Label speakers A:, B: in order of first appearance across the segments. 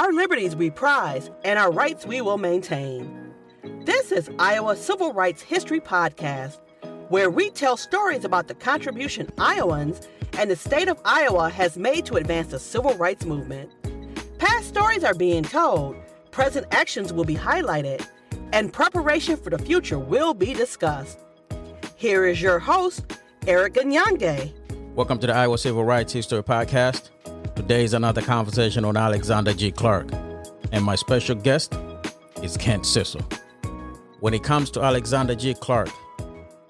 A: Our liberties we prize, and our rights we will maintain. This is Iowa Civil Rights History Podcast, where we tell stories about the contribution Iowans and the state of Iowa has made to advance the civil rights movement. Past stories are being told, present actions will be highlighted, and preparation for the future will be discussed. Here is your host, Erick Nganyange.
B: Welcome to the Iowa Civil Rights History Podcast. Today is another conversation on Alexander G. Clark, and my special guest is Kent Sissel. When it comes to Alexander G. Clark,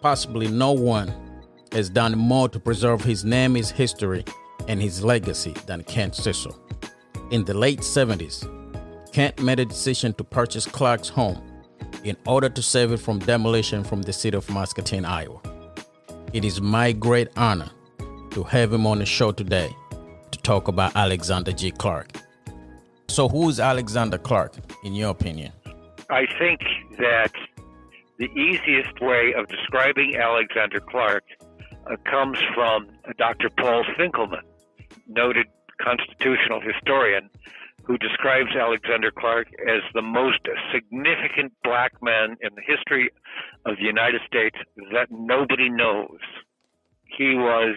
B: possibly no one has done more to preserve his name, his history, and his legacy than Kent Sissel. In the late 70s, Kent made a decision to purchase Clark's home in order to save it from demolition from the city of Muscatine, Iowa. It is my great honor to have him on the show today to talk about Alexander G. Clark. So who is Alexander Clark, in your opinion?
C: I think that the easiest way of describing Alexander Clark comes from Dr. Paul Finkelman, noted constitutional historian, who describes Alexander Clark as the most significant black man in the history of the United States that nobody knows. He was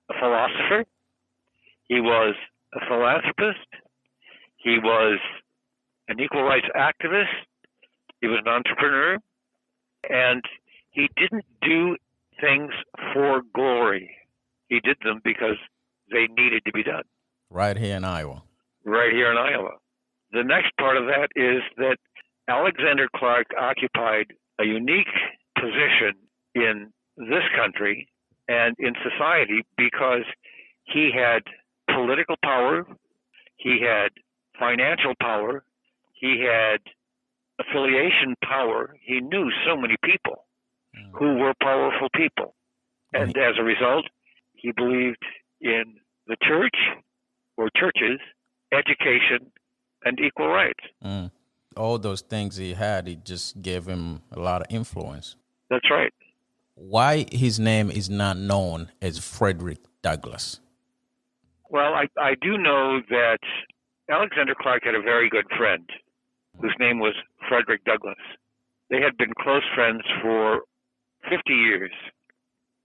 C: a philosopher. He was a philanthropist. He was an equal rights activist. He was an entrepreneur. And he didn't do things for glory. He did them because they needed to be done.
B: Right here in Iowa.
C: Right here in Iowa. The next part of that is that Alexander Clark occupied a unique position in this country and in society because he had political power, he had financial power, he had affiliation power. He knew so many people who were powerful people. And as a result, he believed in the church or churches, education, and equal rights.
B: All those things he had, it just gave him a lot of influence.
C: That's right.
B: Why his name is not known as Frederick Douglass?
C: Well, I do know that Alexander Clark had a very good friend whose name was Frederick Douglass. They had been close friends for 50 years,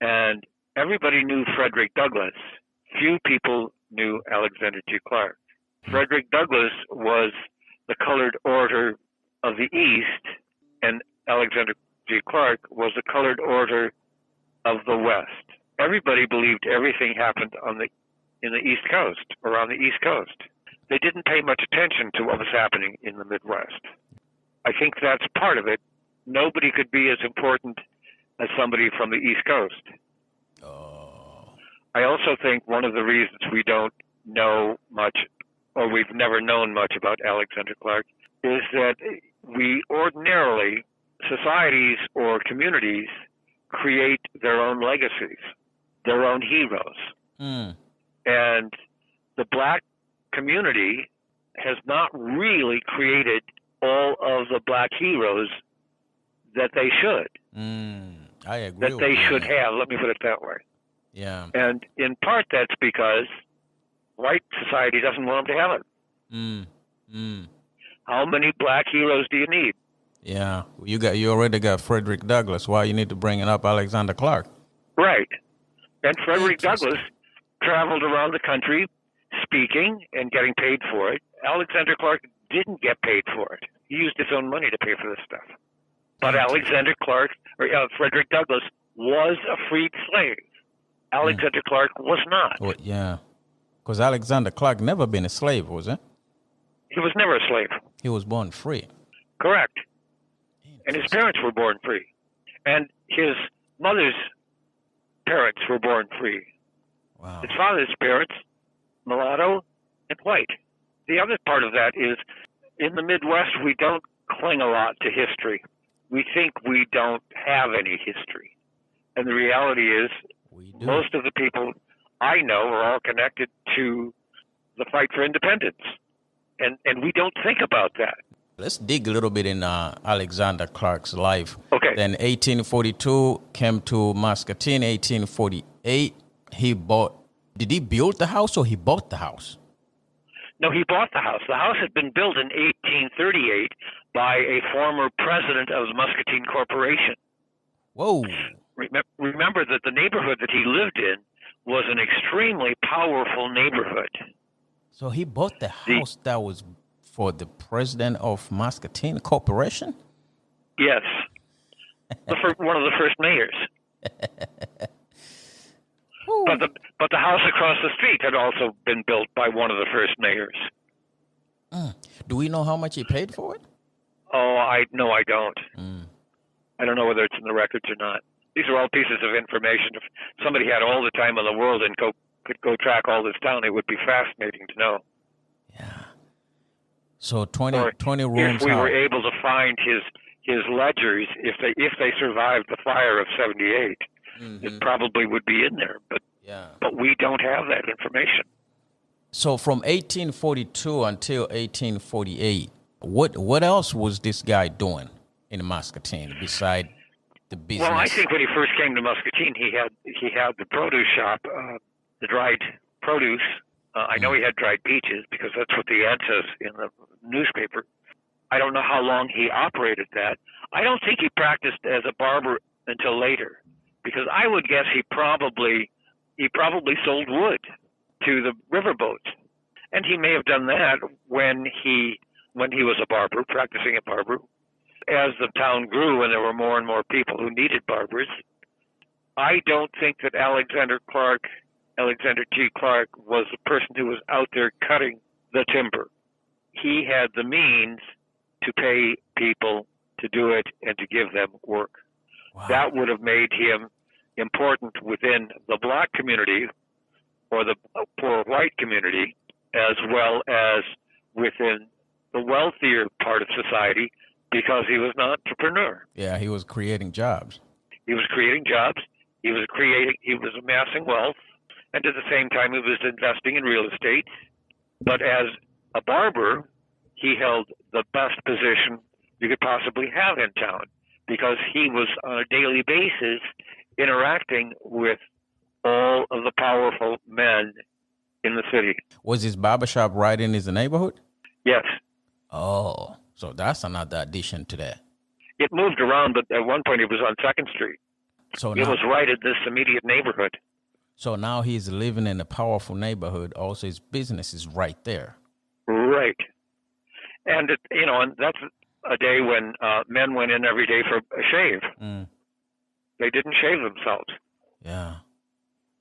C: and everybody knew Frederick Douglass. Few people knew Alexander G. Clark. Frederick Douglass was the colored orator of the East, and Alexander G. Clark was the colored orator of the West. Everybody believed everything happened in the East Coast, or on the East Coast. They didn't pay much attention to what was happening in the Midwest. I think that's part of it. Nobody could be as important as somebody from the East Coast. I also think one of the reasons we don't know much, or we've never known much about Alexander Clark, is that we ordinarily, societies or communities, create their own legacies, their own heroes. And the black community has not really created all of the black heroes that they should.
B: I agree.
C: That they should have. Let me put it that way.
B: Yeah.
C: And in part, that's because white society doesn't want them to have it. How many black heroes do you need?
B: Yeah, you already got Frederick Douglass. Why you need to bring it up Alexander Clark?
C: Right. And Frederick Douglass traveled around the country speaking and getting paid for it. Alexander Clark didn't get paid for it. He used his own money to pay for this stuff. But Alexander Clark, or Frederick Douglass, was a freed slave. Alexander Clark was not.
B: Well, yeah, because Alexander Clark never been a slave, was it?
C: He was never a slave.
B: He was born free.
C: Correct. And his parents were born free. And his mother's parents were born free.
B: Wow.
C: His father's parents, mulatto and white. The other part of that is, in the Midwest, we don't cling a lot to history. We think we don't have any history. And the reality is, most of the people I know are all connected to the fight for independence. And we don't think about that.
B: Let's dig a little bit in Alexander Clark's life.
C: Okay.
B: Then 1842, came to Muscatine. 1848, did he build the house or he bought the house?
C: No, he bought the house. The house had been built in 1838 by a former president of the Muscatine Corporation.
B: Whoa.
C: Remember that the neighborhood that he lived in was an extremely powerful neighborhood.
B: So he bought the house that was for the president of Muscatine Corporation?
C: Yes. One of the first mayors. But the house across the street had also been built by one of the first mayors.
B: Do we know how much he paid for it?
C: Oh, I don't. I don't know whether it's in the records or not. These are all pieces of information. If somebody had all the time in the world and could go track all this down, it would be fascinating to know.
B: Yeah. So 20 rooms.
C: If we were able to find his ledgers, if they survived the fire of '78, it probably would be in there. But we don't have that information.
B: So from 1842 until 1848, what else was this guy doing in Muscatine beside the business?
C: Well, I think when he first came to Muscatine, he had the produce shop, the dried produce. I know he had dried peaches because that's what the ad says in the newspaper. I don't know how long he operated that. I don't think he practiced as a barber until later, because I would guess he probably sold wood to the riverboats, and he may have done that when he was a barber, practicing a barber. As the town grew and there were more and more people who needed barbers, I don't think that Alexander G. Clark was the person who was out there cutting the timber. He had the means to pay people to do it and to give them work. Wow. That would have made him important within the black community or the poor white community, as well as within the wealthier part of society, because he was an entrepreneur.
B: Yeah, he was creating jobs.
C: He was creating jobs. He was amassing wealth, and at the same time he was investing in real estate. But as a barber, he held the best position you could possibly have in town, because he was on a daily basis interacting with all of the powerful men in the city. Was
B: his barbershop right in his neighborhood?
C: Yes.
B: Oh, so that's another addition to that.
C: It moved around, but at one point it was on 2nd Street.
B: So
C: it was right in this immediate neighborhood.
B: So now he's living in a powerful neighborhood. Also, his business is right there.
C: Right. And, and that's a day when men went in every day for a shave. They didn't shave themselves.
B: Yeah.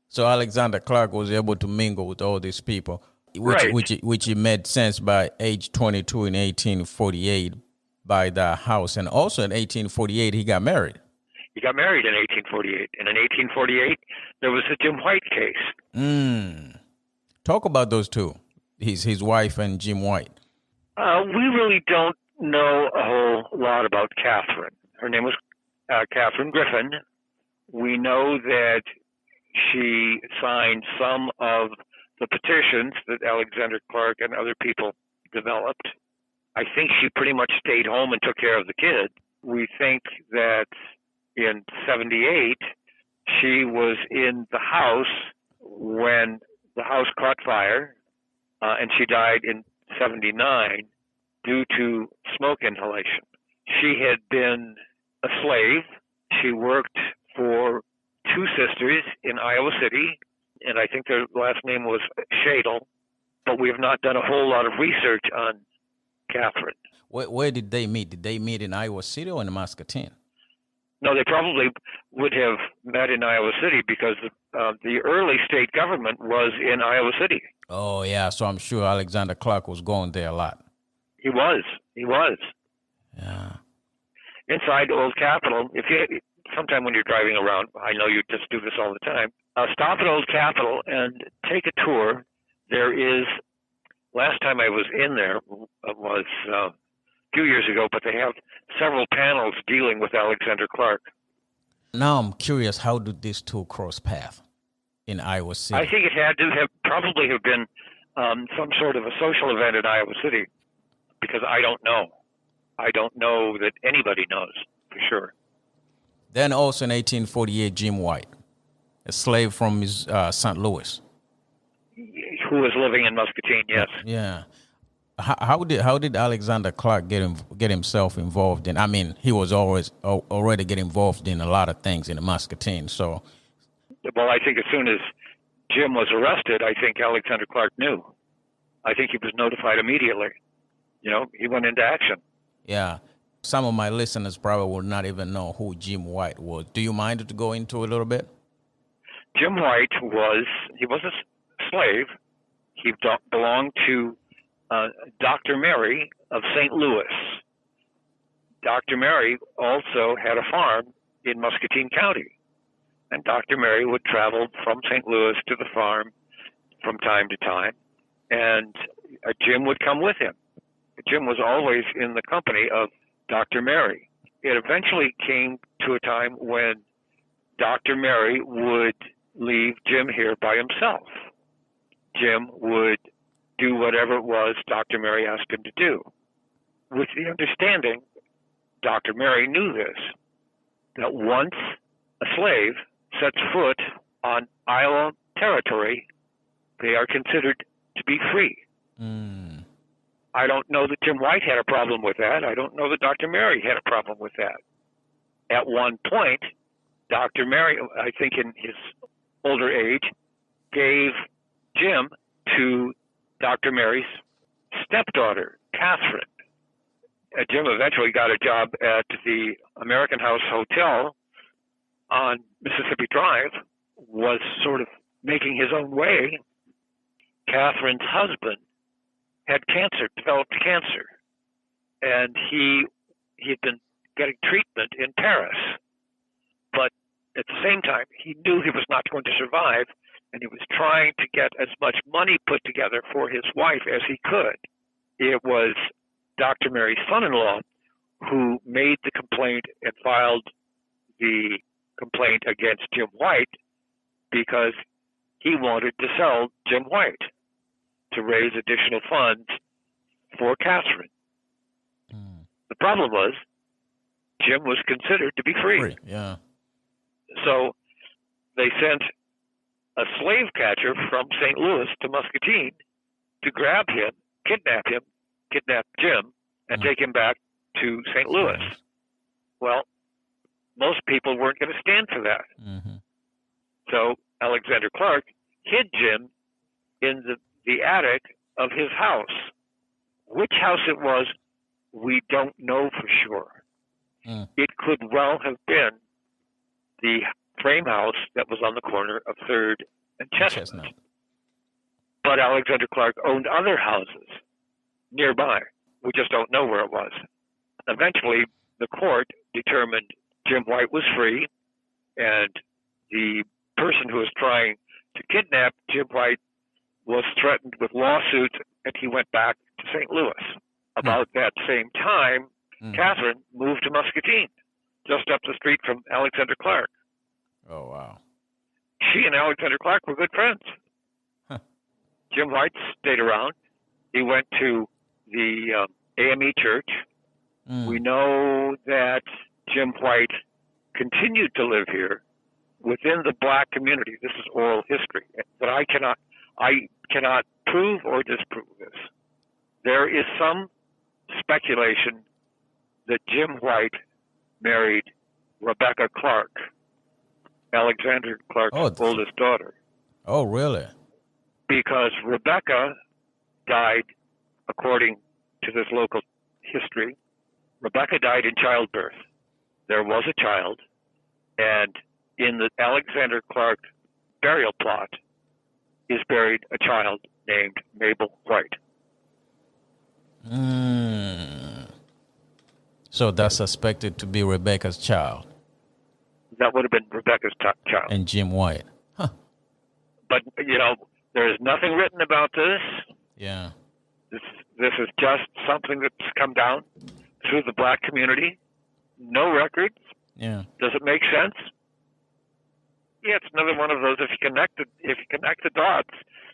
B: So Alexander Clark was able to mingle with all these people, which he made sense by age 22 in 1848 by the house. And also in 1848, he got married.
C: He got married in 1848. And in 1848, there was the Jim White case.
B: Talk about those two, his wife and Jim White.
C: We really don't know a whole lot about Catherine. Her name was Catherine Griffin. We know that she signed some of the petitions that Alexander Clark and other people developed. I think she pretty much stayed home and took care of the kid. We think that in '78, she was in the house when the house caught fire, and she died in '79 due to smoke inhalation. She had been a slave. She worked for two sisters in Iowa City, and I think their last name was Shadle, but we have not done a whole lot of research on Catherine.
B: Where did they meet? Did they meet in Iowa City or in Muscatine?
C: No, they probably would have met in Iowa City because the early state government was in Iowa City.
B: Oh, yeah, so I'm sure Alexander Clark was going there a lot.
C: He was.
B: Yeah.
C: Inside Old Capitol, sometime when you're driving around, I know you just do this all the time, stop at Old Capitol and take a tour. There is, last time I was in there was a few years ago, but they have several panels dealing with Alexander Clark.
B: Now I'm curious, how did these two cross paths in Iowa City?
C: I think it had to probably have been some sort of a social event in Iowa City, because I don't know. I don't know that anybody knows for sure.
B: Then also in 1848, Jim White, a slave from St. Louis.
C: Who was living in Muscatine, yes.
B: Yeah. How did Alexander Clark get himself involved in? I mean, he was already getting involved in a lot of things in the Muscatine. So,
C: well, I think as soon as Jim was arrested, I think Alexander Clark knew. I think he was notified immediately. He went into action.
B: Yeah. Some of my listeners probably will not even know who Jim White was. Do you mind to go into a little bit?
C: Jim White was a slave. He belonged to Dr. Mary of St. Louis. Dr. Mary also had a farm in Muscatine County. And Dr. Mary would travel from St. Louis to the farm from time to time. And Jim would come with him. Jim was always in the company of Dr. Mary. It eventually came to a time when Dr. Mary would leave Jim here by himself. Jim would do whatever it was Dr. Mary asked him to do. With the understanding, Dr. Mary knew this, that once a slave sets foot on Iowa territory, they are considered to be free.
B: Mm.
C: I don't know that Jim White had a problem with that. I don't know that Dr. Mary had a problem with that. At one point, Dr. Mary, I think in his older age, gave Jim to Dr. Mary's stepdaughter, Catherine. Jim eventually got a job at the American House Hotel on Mississippi Drive, was sort of making his own way. Catherine's husband had cancer, developed cancer, and he had been getting treatment in Paris. But at the same time, he knew he was not going to survive, and he was trying to get as much money put together for his wife as he could. It was Dr. Mary's son-in-law who made the complaint and filed the complaint against Jim White because he wanted to sell Jim White to raise additional funds for Catherine.
B: Mm.
C: The problem was Jim was considered to be free.
B: Yeah.
C: So they sent a slave catcher from St. Louis to Muscatine to grab him, kidnap Jim, and take him back to St. Louis. Well, most people weren't going to stand for that.
B: Mm-hmm.
C: So Alexander Clark hid Jim in the attic of his house. Which house it was, we don't know for sure.
B: Mm.
C: It could well have been the frame house that was on the corner of 3rd and Chestnut. But Alexander Clark owned other houses nearby. We just don't know where it was. Eventually, the court determined Jim White was free, and the person who was trying to kidnap Jim White was threatened with lawsuits, and he went back to St. Louis. About that same time, Catherine moved to Muscatine, just up the street from Alexander Clark.
B: Oh, wow.
C: She and Alexander Clark were good friends.
B: Huh.
C: Jim White stayed around. He went to the AME church. We know that Jim White continued to live here within the black community. This is oral history, but I cannot prove or disprove this. There is some speculation that Jim White married Rebecca Clark, Alexander Clark's oldest daughter.
B: Oh, really?
C: Because Rebecca died, according to this local history, Rebecca died in childbirth. There was a child, and in the Alexander Clark burial plot is buried a child named Mabel White.
B: So that's suspected to be Rebecca's child.
C: That would have been Rebecca's child.
B: And Jim White. Huh.
C: But, there is nothing written about this.
B: Yeah.
C: This is just something that's come down through the black community. No records.
B: Yeah.
C: Does it make sense? Yeah, it's another one of those. If you connect the dots,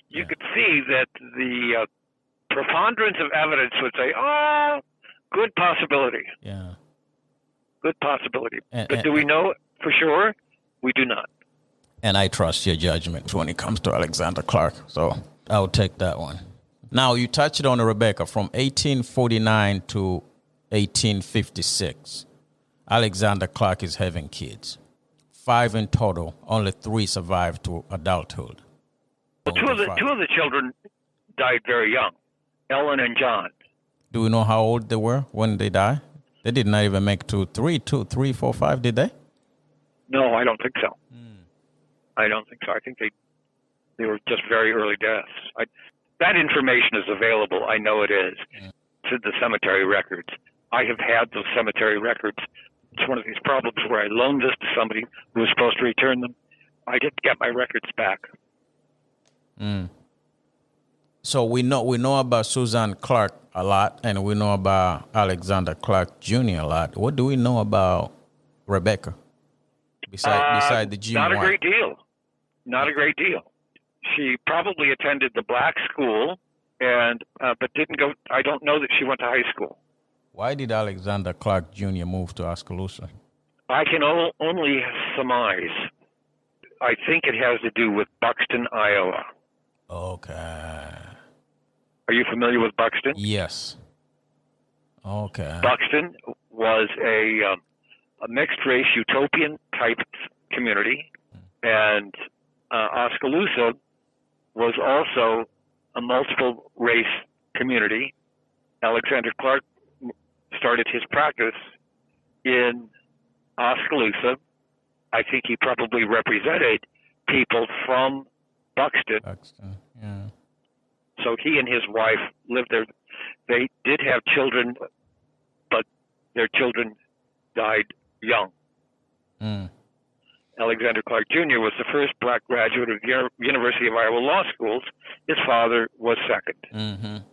C: you could see that the preponderance of evidence would say, "Oh, good possibility."
B: Yeah.
C: Good possibility. But do we know for sure? We do not.
B: And I trust your judgment when it comes to Alexander Clark, so I'll take that one. Now, you touched on Rebecca from 1849 to 1856. Alexander Clark is having kids. 5 in total. Only 3 survived to adulthood.
C: Well, two of the children died very young, Ellen and John.
B: Do we know how old they were when they died? They did not even make 2, 3, 4, 5, did they?
C: No, I don't think so. I don't think so. I think they were just very early deaths. That information is available. I know it is. To the cemetery records. I have had those cemetery records. It's one of these problems where I loaned this to somebody who was supposed to return them. I didn't get my records back.
B: So we know about Susan Clark a lot, and we know about Alexander Clark Jr. a lot. What do we know about Rebecca? Beside the G1?
C: Not a great deal. Not a great deal. She probably attended the black school, but didn't go. I don't know that she went to high school.
B: Why did Alexander Clark Jr. move to Oskaloosa?
C: I can only surmise. I think it has to do with Buxton, Iowa.
B: Okay.
C: Are you familiar with Buxton?
B: Yes. Okay.
C: Buxton was a mixed-race utopian type community, and Oskaloosa was also a multiple-race community. Alexander Clark started his practice in Oskaloosa. I think he probably represented people from Buxton.
B: Yeah.
C: So he and his wife lived there. They did have children, but their children died young. Alexander Clark Jr. was the first black graduate of the University of Iowa Law Schools. His father was second.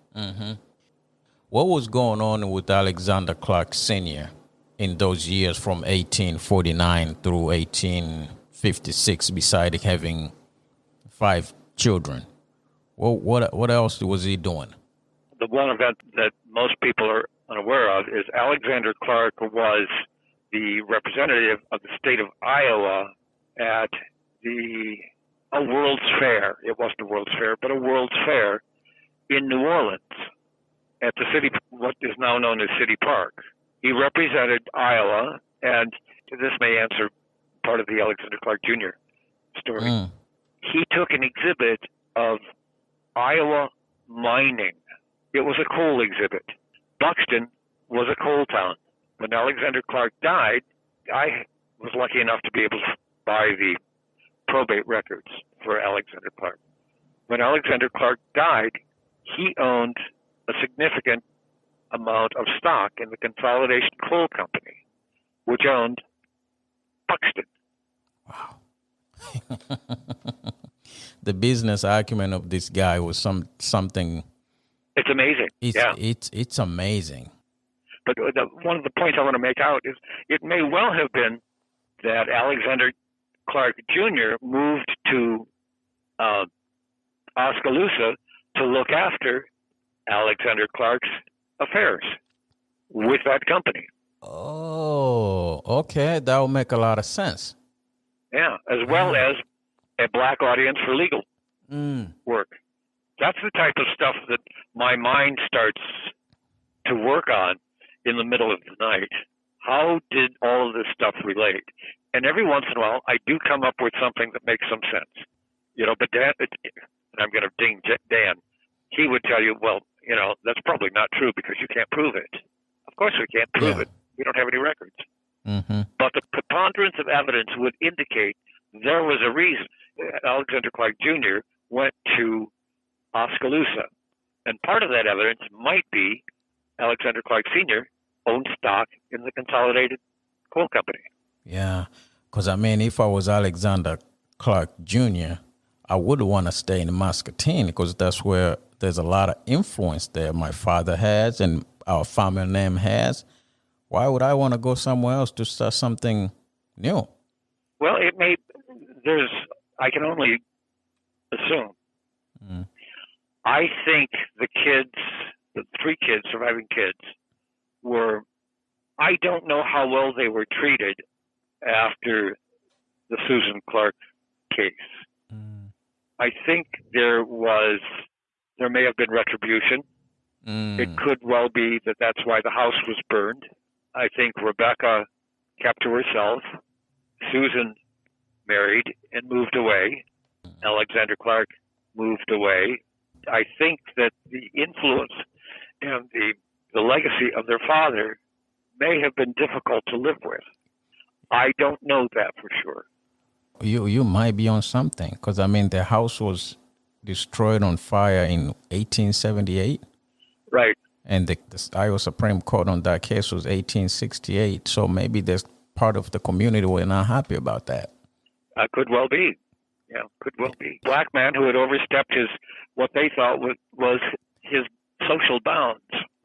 B: What was going on with Alexander Clark Sr. in those years from 1849 through 1856, besides having 5 children? What else was he doing?
C: The one event that most people are unaware of is Alexander Clark was the representative of the state of Iowa at a World's Fair. It wasn't a World's Fair, but a World's Fair in New Orleans at the city, what is now known as City Park. He represented Iowa, and this may answer part of the Alexander Clark Jr. story. He took an exhibit of Iowa mining. It was a coal exhibit. Buxton was a coal town. When Alexander Clark died, I was lucky enough to be able to buy the probate records for Alexander Clark. When Alexander Clark died, he owned a significant amount of stock in the Consolidation Coal Company, which owned Buxton.
B: Wow. The business acumen of this guy was something.
C: It's amazing.
B: It's amazing.
C: But one of the points I want to make out is it may well have been that Alexander Clark Jr. moved to Oskaloosa to look after Alexander Clark's affairs with that company.
B: Oh, okay. That will make a lot of sense.
C: Yeah, as well as a black audience for legal work. That's the type of stuff that my mind starts to work on in the middle of the night. How did all of this stuff relate? And every once in a while, I do come up with something that makes some sense. But Dan, and I'm going to ding Dan, he would tell you, well, that's probably not true because you can't prove it. Of course we can't prove it. We don't have any records. But the preponderance of evidence would indicate there was a reason. Alexander Clark Jr. went to Oskaloosa. And part of that evidence might be Alexander Clark Sr. owned stock in the Consolidated Coal Company.
B: Yeah, because, if I was Alexander Clark Jr., I would want to stay in Muscatine because that's where there's a lot of influence there. My father has and our family name has. Why would I want to go somewhere else to start something new?
C: Well, I can only assume. I think the 3 surviving kids I don't know how well they were treated after the Susan Clark case. I think there was there may have been retribution. It could well be that that's why the house was burned. I think Rebecca kept to herself. Susan married and moved away. Alexander Clark moved away. I think that the influence and the legacy of their father may have been difficult to live with. I don't know that for sure.
B: You might be on something, because I mean the house was destroyed on fire in 1878.
C: Right.
B: And the Iowa Supreme Court on that case was 1868. So maybe there's part of the community were not happy about that.
C: Could well be. Yeah, could well be. Black man who had overstepped what they thought was his social bounds.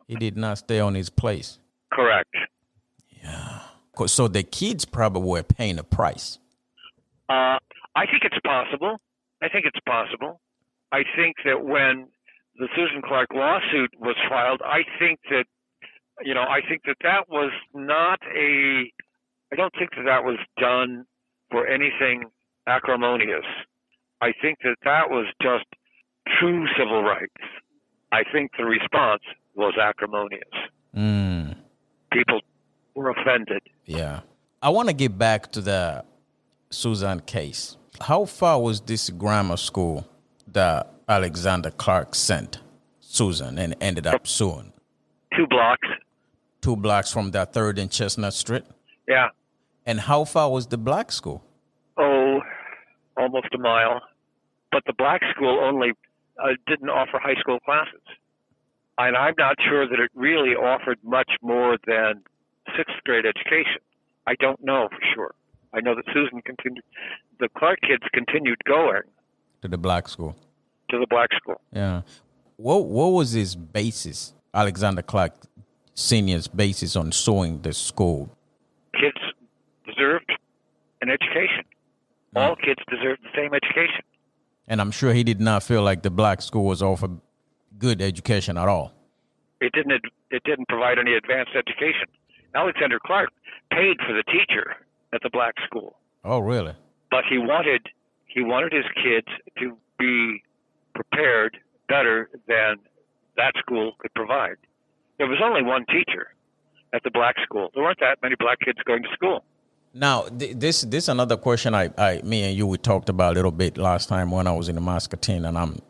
B: He did not stay on his place.
C: Correct.
B: Yeah. So the kids probably were paying a price.
C: I think it's possible. I think that when the Susan Clark lawsuit was filed, I think that was not I don't think that was done for anything acrimonious. I think that was just true civil rights. I think the response was acrimonious. People were offended.
B: Yeah. I want to get back to the Susan case. How far was this grammar school that Alexander Clark sent Susan and ended up suing?
C: 2 blocks.
B: 2 blocks from that 3rd and Chestnut Street?
C: Yeah.
B: And how far was the black school?
C: Oh, almost a mile. But the black school only didn't offer high school classes. And I'm not sure that it really offered much more than 6th grade education. I don't know for sure. I know that the Clark kids continued going.
B: To the black school.
C: To the black school.
B: Yeah. What was his basis, Alexander Clark Sr.'s basis on suing the school?
C: Kids deserved an education. All kids deserved the same education.
B: And I'm sure he did not feel like the black school was offered good education at all.
C: It didn't provide any advanced education. Alexander Clark paid for the teacher at the black school.
B: Oh, really?
C: But he wanted his kids to be prepared better than that school could provide. There was only one teacher at the black school. There weren't that many black kids going to school.
B: Now, this another question me and you we talked about a little bit last time when I was in the Muscatine, and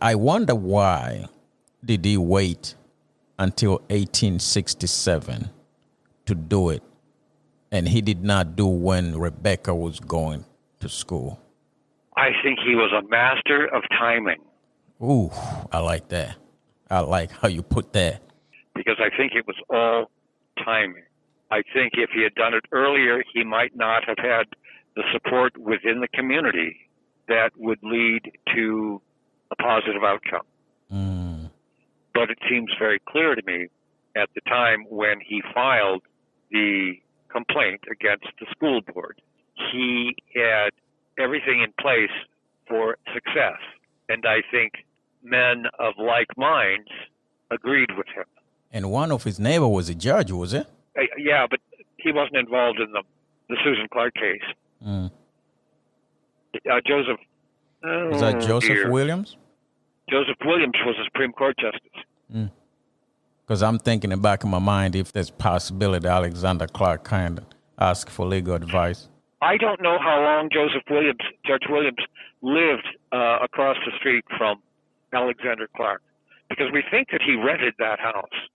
B: I wonder why did he wait until 1867 to do it, and he did not do when Rebecca was going to school?
C: I think he was a master of timing.
B: Ooh, I like that. I like how you put that.
C: Because I think it was all timing. I think if he had done it earlier, he might not have had the support within the community that would lead to a positive outcome. But it seems very clear to me at the time when he filed the complaint against the school board, he had everything in place for success. And I think men of like minds agreed with him.
B: And one of his neighbor was a judge, was it?
C: Yeah, but he wasn't involved in the Susan Clark case. Joseph.
B: Was that Joseph Williams?
C: Joseph Williams was a Supreme Court justice.
B: Because I'm thinking in the back of my mind if there's possibility Alexander Clark kind of asked for legal advice.
C: I don't know how long Judge Williams lived across the street from Alexander Clark, because we think that he rented that house.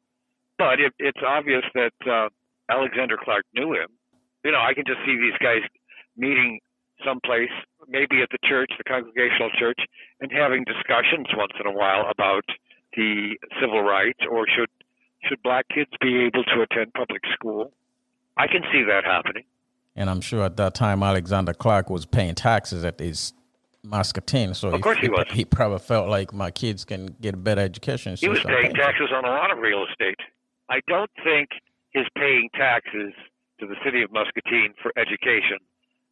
C: But it's obvious that Alexander Clark knew him. You know, I can just see these guys meeting someplace, maybe at the church, the Congregational Church, and having discussions once in a while about the civil rights, or should black kids be able to attend public school. I can see that happening.
B: And I'm sure at that time Alexander Clark was paying taxes at his Muscatine, so
C: of course he was.
B: He probably felt like my kids can get a better education.
C: He was paying taxes on a lot of real estate. I don't think his paying taxes to the city of Muscatine for education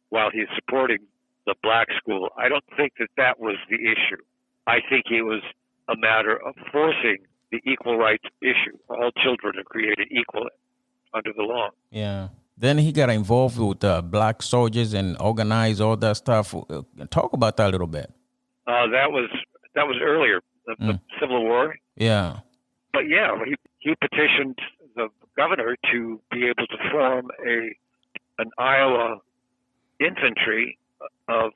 C: while he's supporting the black school, I don't think that was the issue. I think it was a matter of forcing the equal rights issue. All children are created equal under the law.
B: Yeah. Then he got involved with black soldiers and organized all that stuff. Talk about that a little bit.
C: That was earlier. the Civil War.
B: Yeah.
C: But yeah, he petitioned the governor to be able to form an Iowa infantry of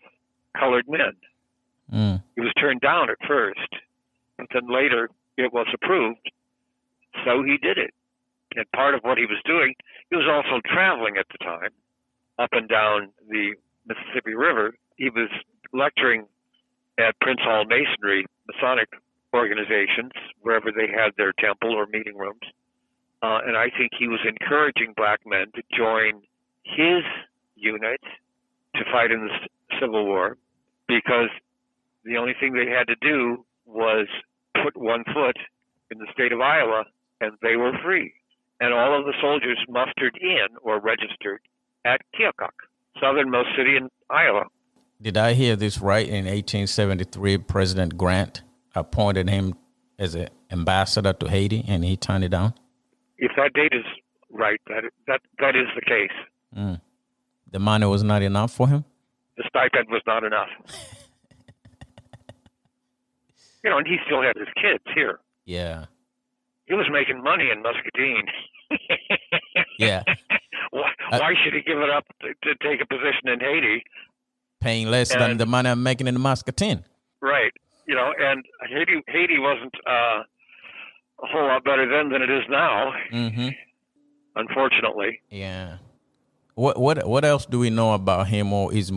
C: colored men. He was turned down at first, but then later it was approved. So he did it. And part of what he was doing, he was also traveling at the time up and down the Mississippi River. He was lecturing at Prince Hall Masonry, Masonic organizations, wherever they had their temple or meeting rooms. And I think he was encouraging black men to join his unit to fight in the Civil War, because the only thing they had to do was put one foot in the state of Iowa, and they were free. And all of the soldiers mustered in or registered at Keokuk, southernmost city in Iowa.
B: Did I hear this right? In 1873, President Grant appointed him as an ambassador to Haiti, and he turned it down?
C: If that date is right, that is the case.
B: The money was not enough for him?
C: The stipend was not enough. And he still had his kids here.
B: Yeah.
C: He was making money in Muscatine.
B: Yeah.
C: Why should he give it up to take a position in Haiti?
B: Paying less than the money I'm making in Muscatine.
C: Right. And Haiti wasn't a whole lot better then than it is now. Mm-hmm. Unfortunately.
B: Yeah. What else do we know about him, or his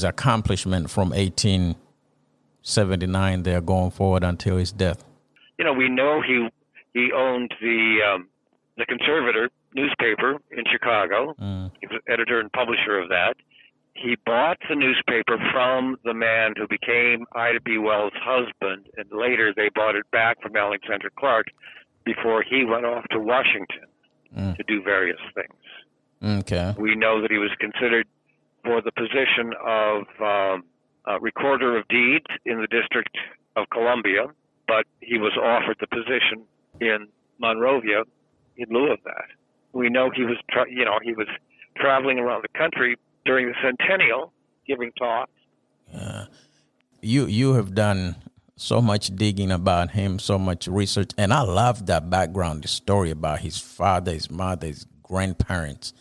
B: accomplishment from 1879 there going forward until his death?
C: We know he owned the Conservator newspaper in Chicago. He was editor and publisher of that. He bought the newspaper from the man who became Ida B. Wells' husband, and later they bought it back from Alexander Clark before he went off to Washington to do various things.
B: Okay.
C: We know that he was considered for the position of Recorder of Deeds in the District of Columbia, but he was offered the position in Monrovia in lieu of that. We know he was traveling around the country during the centennial, giving talks.
B: You have done so much digging about him, so much research, and I love that background, the story about his father, his mother, his grandparents.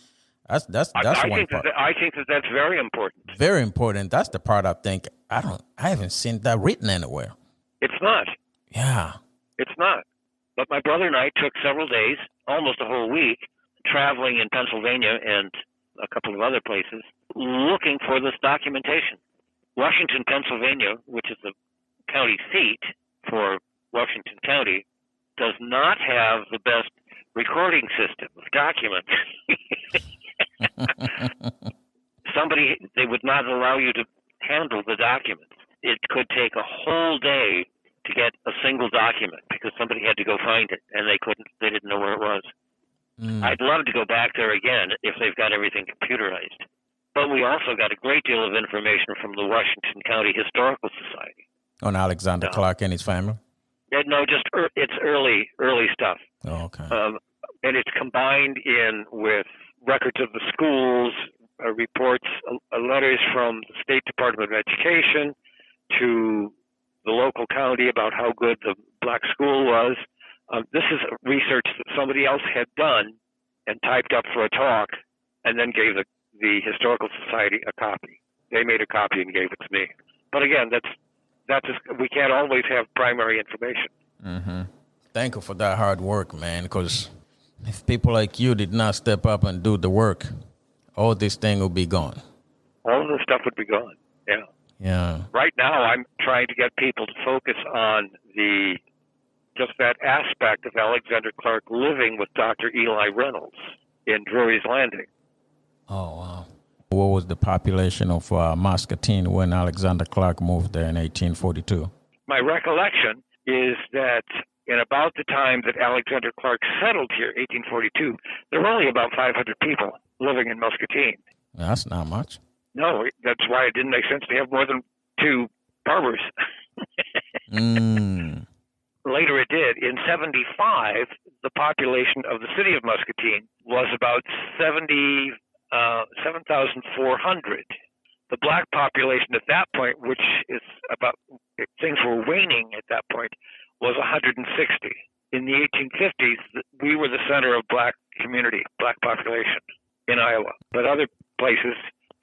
B: That's one part.
C: I think that's very important.
B: Very important. That's the part I think I haven't seen that written anywhere.
C: It's not.
B: Yeah.
C: It's not. But my brother and I took several days, almost a whole week, traveling in Pennsylvania and a couple of other places, looking for this documentation. Washington, Pennsylvania, which is the county seat for Washington County, does not have the best recording system of documents. They would not allow you to handle the documents. It could take a whole day to get a single document because somebody had to go find it, and they didn't know where it was. I'd love to go back there again if they've got everything computerized. But we also got a great deal of information from the Washington County Historical Society.
B: On Alexander Clark and his family?
C: No, just it's early stuff.
B: Oh, okay.
C: And it's combined in with records of the schools, reports, letters from the State Department of Education to the local county about how good the black school was. This is research that somebody else had done and typed up for a talk and then gave the Historical Society a copy. They made a copy and gave it to me. But again, we can't always have primary information.
B: Mm-hmm. Thank you for that hard work, man, because if people like you did not step up and do the work, all this thing would be gone.
C: All of the stuff would be gone, yeah.
B: Yeah.
C: Right now, I'm trying to get people to focus on just that aspect of Alexander Clark living with Dr. Eli Reynolds in Drury's Landing.
B: Oh, wow. What was the population of Muscatine when Alexander Clark moved there in 1842?
C: My recollection is that in about the time that Alexander Clark settled here, 1842, there were only about 500 people living in Muscatine.
B: That's not much.
C: No, that's why it didn't make sense to have more than 2 barbers. Later it did. In 75, the population of the city of Muscatine was about 7,400. The black population at that point, which is about, things were waning at that point, was 160. In the 1850s, we were the center of black community, black population in Iowa. But other places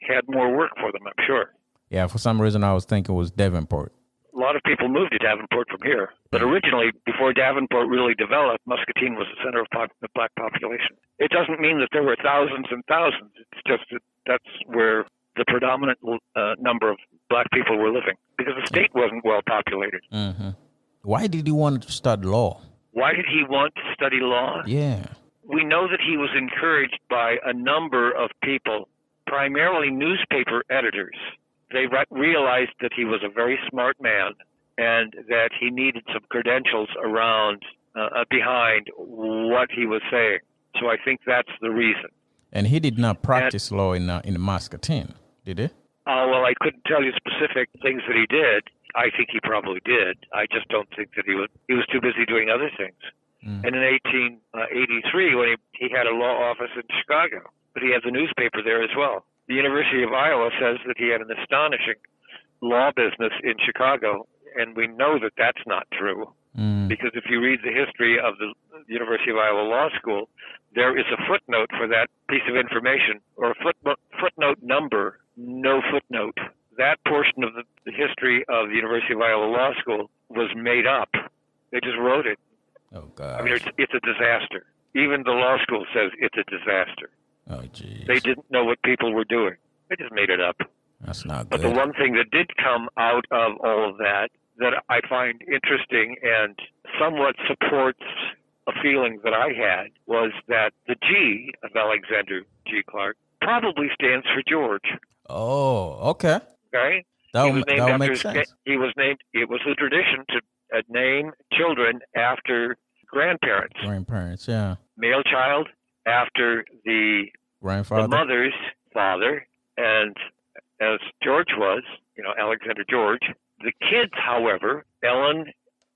C: had more work for them, I'm sure.
B: Yeah, for some reason I was thinking it was Davenport.
C: A lot of people moved to Davenport from here. But originally, before Davenport really developed, Muscatine was the center of the black population. It doesn't mean that there were thousands and thousands. It's just that that's where the predominant number of black people were living, because the state wasn't well populated.
B: Mm-hmm. Why did he want to study law?
C: Why did he want to study law?
B: Yeah.
C: We know that he was encouraged by a number of people, primarily newspaper editors. They realized that he was a very smart man and that he needed some credentials around, behind what he was saying. So I think that's the reason.
B: And he did not practice law in Muscatine, did he?
C: Well, I couldn't tell you specific things that he did. I think he probably did. I just don't think that he was too busy doing other things. And in 1883, when he had a law office in Chicago, but he had the newspaper there as well. The University of Iowa says that he had an astonishing law business in Chicago, and we know that that's not true. Because if you read the history of the University of Iowa Law School, there is a footnote for that piece of information, or a footnote number, no footnote. That portion of the history of the University of Iowa Law School was made up. They just wrote it.
B: Oh, God.
C: I mean, it's a disaster. Even the law school says it's a disaster.
B: Oh, geez.
C: They didn't know what people were doing. They just made it up.
B: That's not
C: But
B: good.
C: the one thing that did come out of all of that I find interesting and somewhat supports a feeling that I had was that the G of Alexander G. Clark probably stands for George.
B: Oh, okay.
C: Okay?
B: That would make sense.
C: It was the tradition to name children after grandparents.
B: Grandparents, yeah.
C: Male child after the
B: Grandfather.
C: the mother's father, and as George was, Alexander George. The kids, however, Ellen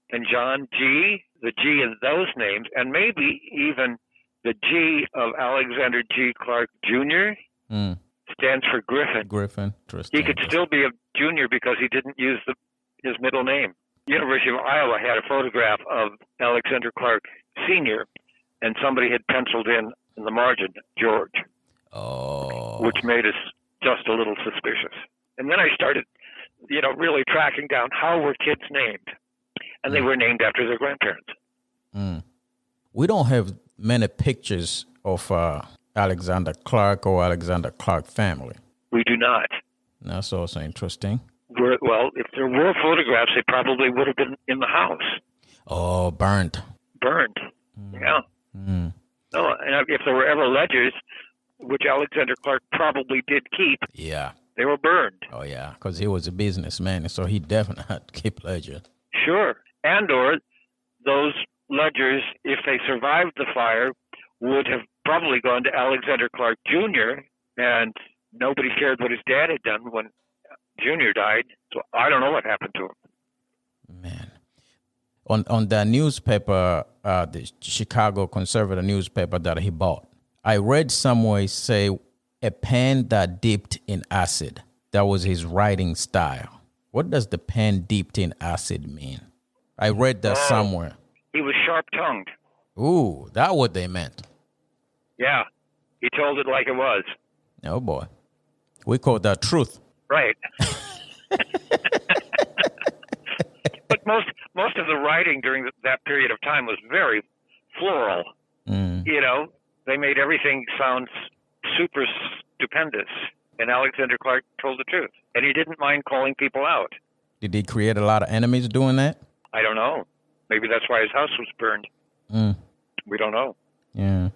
C: and John G., the G in those names, and maybe even the G of Alexander G. Clark Jr. Stands for Griffin.
B: Griffin. Interesting.
C: He could still be a junior because he didn't use his middle name. University of Iowa had a photograph of Alexander Clark Sr., and somebody had penciled in the margin, George, which made us just a little suspicious. And then I started, really tracking down how were kids named, and they were named after their grandparents.
B: We don't have many pictures of Alexander Clark or Alexander Clark family.
C: We do not.
B: That's also interesting.
C: Well, if there were photographs, they probably would have been in the house.
B: Oh, burnt.
C: Yeah. No, and if there were ever ledgers, which Alexander Clark probably did keep, they were burned.
B: Oh, yeah, because he was a businessman, so he definitely had to keep ledger.
C: Sure. And/or those ledgers, if they survived the fire, would have probably gone to Alexander Clark Jr., and nobody cared what his dad had done when Jr. died. So I don't know what happened to him.
B: Man. On the newspaper, the Chicago conservative newspaper that he bought, I read somewhere say a pen that dipped in acid. That was his writing style. What does the pen dipped in acid mean? I read that somewhere.
C: He was sharp-tongued.
B: Ooh, that's what they meant.
C: Yeah, he told it like it was.
B: Oh, boy. We call that truth.
C: Right. But most of the writing during that period of time was very floral. They made everything sound super stupendous. And Alexander Clark told the truth. And he didn't mind calling people out.
B: Did he create a lot of enemies doing that?
C: I don't know. Maybe that's why his house was burned. We don't know.
B: Yeah.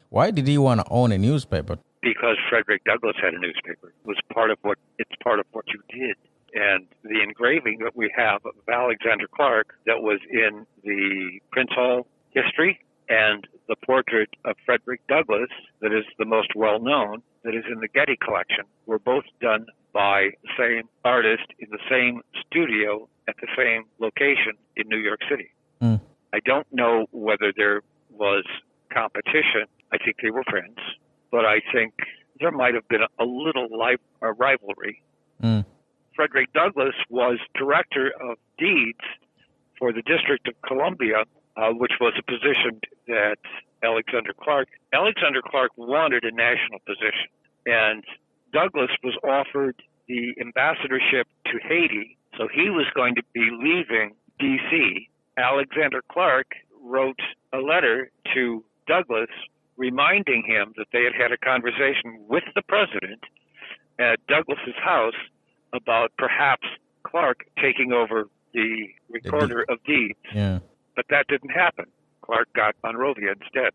B: Why did he want to own a newspaper?
C: Because Frederick Douglass had a newspaper. It's part of what you did. And the engraving that we have of Alexander Clark that was in the Prince Hall history and the portrait of Frederick Douglass that is the most well-known, that is in the Getty collection, were both done by the same artist in the same studio at the same location in New York City. I don't know whether there was competition. I think they were friends. But I think there might have been a little rivalry Frederick Douglass was director of deeds for the District of Columbia, which was a position that Alexander Clark wanted a national position. And Douglass was offered the ambassadorship to Haiti, so he was going to be leaving D.C. Alexander Clark wrote a letter to Douglass reminding him that they had had a conversation with the president at Douglass's house about perhaps Clark taking over the recorder of deeds.
B: Yeah.
C: But that didn't happen. Clark got Monrovia instead.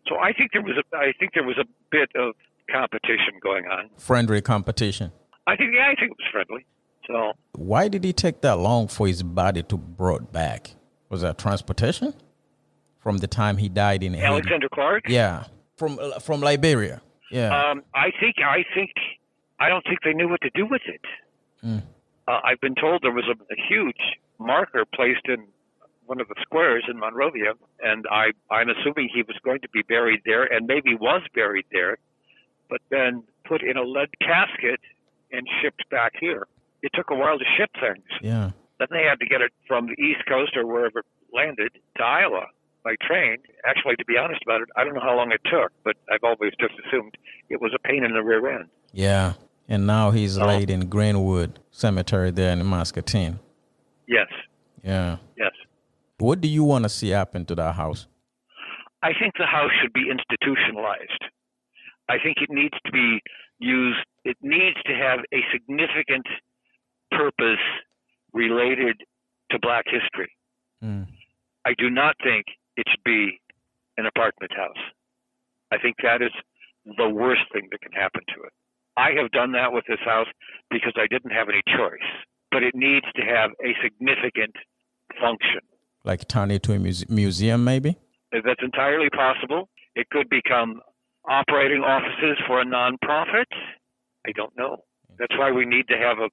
C: So I think there was a bit of competition going on.
B: Friendly competition.
C: I think it was friendly. So
B: why did he take that long for his body to be brought back? Was that transportation? From the time he died in Haiti?
C: Alexander Clark?
B: Yeah. From Liberia. Yeah.
C: I don't think they knew what to do with it. I've been told there was a huge marker placed in one of the squares in Monrovia, and I'm assuming he was going to be buried there, and maybe was buried there, but then put in a lead casket and shipped back here. It took a while to ship things.
B: Yeah.
C: Then they had to get it from the East Coast or wherever it landed to Iowa by train. Actually, to be honest about it, I don't know how long it took, but I've always just assumed it was a pain in the rear end.
B: Yeah. And now he's laid in Greenwood Cemetery there in Muscatine.
C: Yes.
B: Yeah.
C: Yes.
B: What do you want to see happen to that house?
C: I think the house should be institutionalized. I think it needs to be used. It needs to have a significant purpose related to Black history. I do not think it should be an apartment house. I think that is the worst thing that can happen to it. I have done that with this house because I didn't have any choice. But it needs to have a significant function.
B: Like turn it to a museum, maybe?
C: That's entirely possible. It could become operating offices for a nonprofit. I don't know. That's why we need to have a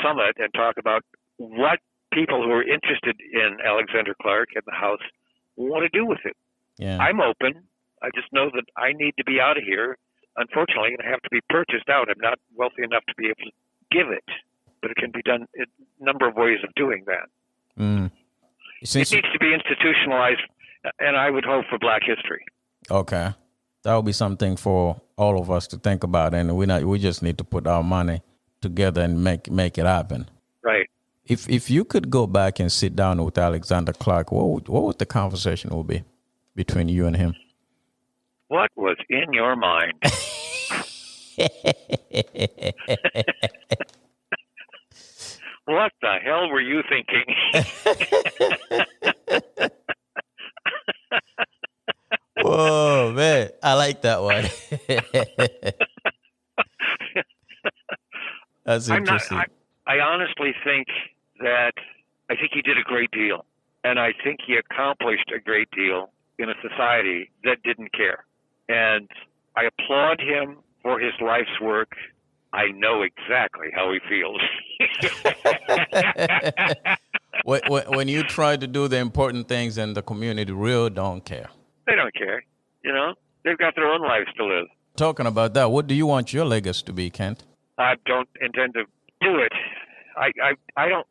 C: summit and talk about what people who are interested in Alexander Clark and the house want to do with it.
B: Yeah.
C: I'm open. I just know that I need to be out of here. Unfortunately, I'm going to have to be purchased out. I'm not wealthy enough to be able to give it, but it can be done in a number of ways of doing that. It needs to be institutionalized, and I would hope for Black history.
B: Okay. That would be something for all of us to think about, and we just need to put our money together and make it happen.
C: Right.
B: If you could go back and sit down with Alexander Clark, what would the conversation will be between you and him?
C: What was in your mind? What the hell were you thinking?
B: Whoa, man. I like that one. That's interesting.
C: I honestly think that he did a great deal. And I think he accomplished a great deal in a society that didn't care. And I applaud him for his life's work. I know exactly how he feels.
B: When you try to do the important things and the community really don't care.
C: They don't care. You know, they've got their own lives to live.
B: Talking about that, what do you want your legacy to be, Kent?
C: I don't intend to do it. I don't.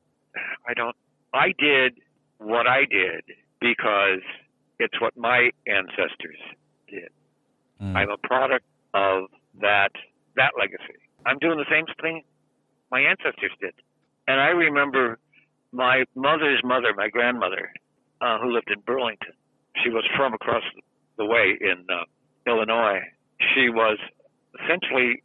C: I did what I did because it's what my ancestors did. I'm a product of that legacy. I'm doing the same thing my ancestors did. And I remember my mother's mother, my grandmother, who lived in Burlington. She was from across the way in Illinois. She was essentially,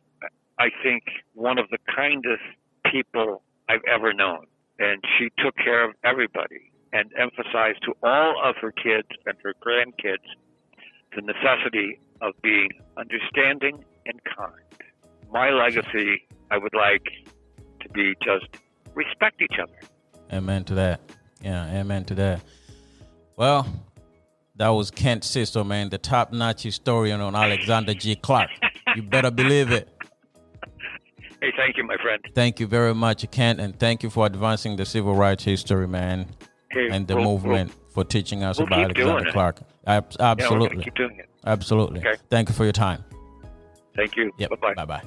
C: I think, one of the kindest people I've ever known. And she took care of everybody and emphasized to all of her kids and her grandkids the necessity of being understanding and kind. My legacy, I would like to be just respect each other.
B: Amen to that. Yeah, amen to that. Well, that was Kent Sissel, man, the top-notch historian on Alexander G. Clark. You better believe it.
C: Hey, thank you, my friend.
B: Thank you very much, Kent, and thank you for advancing the civil rights history, man, and the movement for teaching us about Alexander Clark. Absolutely.
C: Yeah, we're gonna keep doing it.
B: Absolutely.
C: Okay.
B: Thank you for your time.
C: Thank you.
B: Yep.
C: Bye-bye.
B: Bye-bye.